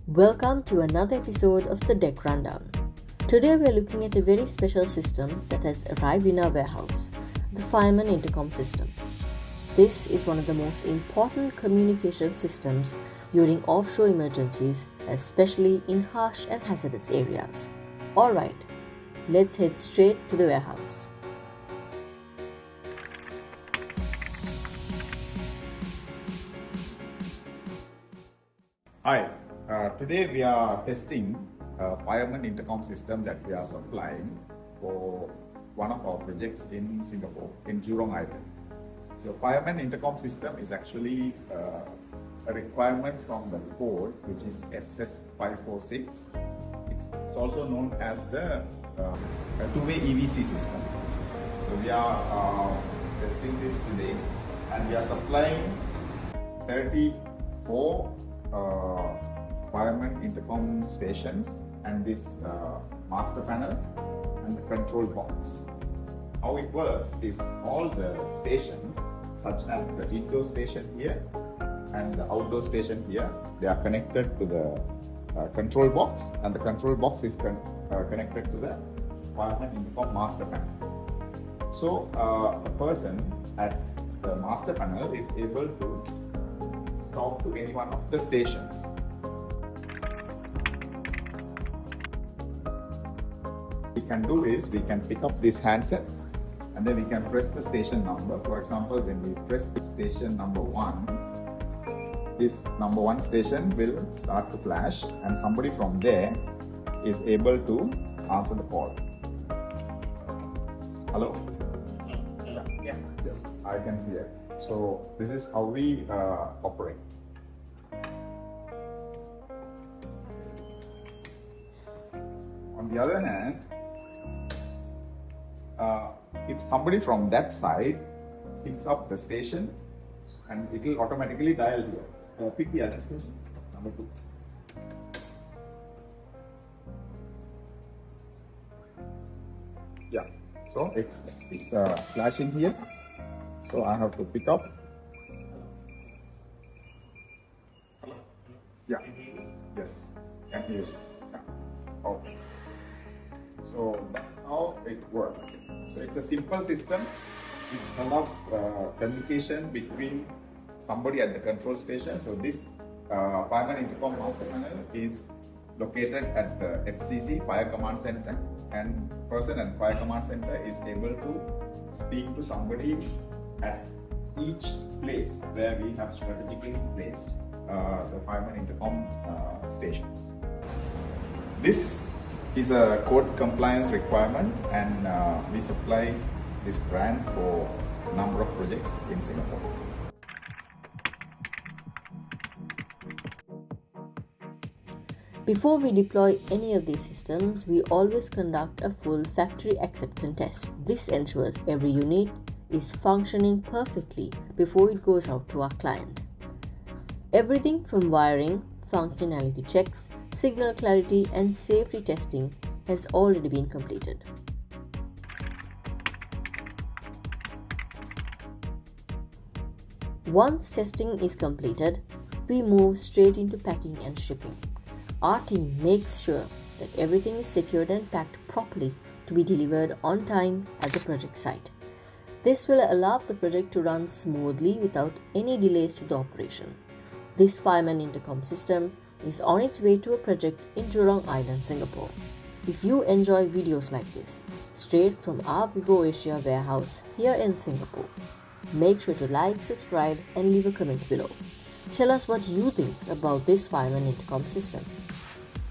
Welcome to another episode of the Deck Rundown. Today we are looking at a very special system that has arrived in our warehouse, the Fireman Intercom System. This is one of the most important communication systems during offshore emergencies, especially in harsh and hazardous areas. Alright, let's head straight to the warehouse. Hi, today we are testing a Fireman Intercom System that we are supplying for one of our projects in Singapore, in Jurong Island. So Fireman Intercom System is actually a requirement from the code, which is SS546. It's also known as the two-way EVC system. So we are testing this today, and we are supplying 34 Fireman Intercom stations and this master panel and the control box. How it works is all the stations, such as the indoor station here and the outdoor station here, they are connected to the control box, and the control box is connected to the Fireman Intercom master panel. So a person at the master panel is able to talk to any one of the stations. We can do is, we can pick up this handset and then we can press the station number. For example, when we press station number 1, this number 1 station will start to flash, and somebody from there is able to answer the call. Hello? Yeah. Yes, I can hear. So this is how we operate. On the other hand, if somebody from that side picks up the station, and it will automatically dial here. Pick the other station, number 2. Yeah, so it's flashing here. So I have to pick up. Yeah. Yes. Can hear you. Yeah. Okay. So that's how it works. So it's a simple system. It allows communication between somebody at the control station. So this Fireman Intercom Master Panel is located at the FCC Fire Command Center, and person at Fire Command Center is able to speak to somebody at each place where we have strategically placed the Fireman Intercom stations. This is a code compliance requirement, and we supply this brand for a number of projects in Singapore. Before we deploy any of these systems, we always conduct a full factory acceptance test. This ensures every unit is functioning perfectly before it goes out to our client. Everything from wiring, functionality checks, signal clarity and safety testing has already been completed. Once testing is completed, we move straight into packing and shipping. Our team makes sure that everything is secured and packed properly to be delivered on time at the project site. This will allow the project to run smoothly without any delays to the operation. This Fireman Intercom system is on its way to a project in Jurong Island, Singapore. If you enjoy videos like this, straight from our Vivo Asia warehouse here in Singapore, make sure to like, subscribe and leave a comment below. Tell us what you think about this Fireman Intercom system.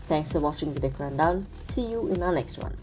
Thanks for watching the Deck Rundown. See you in our next one.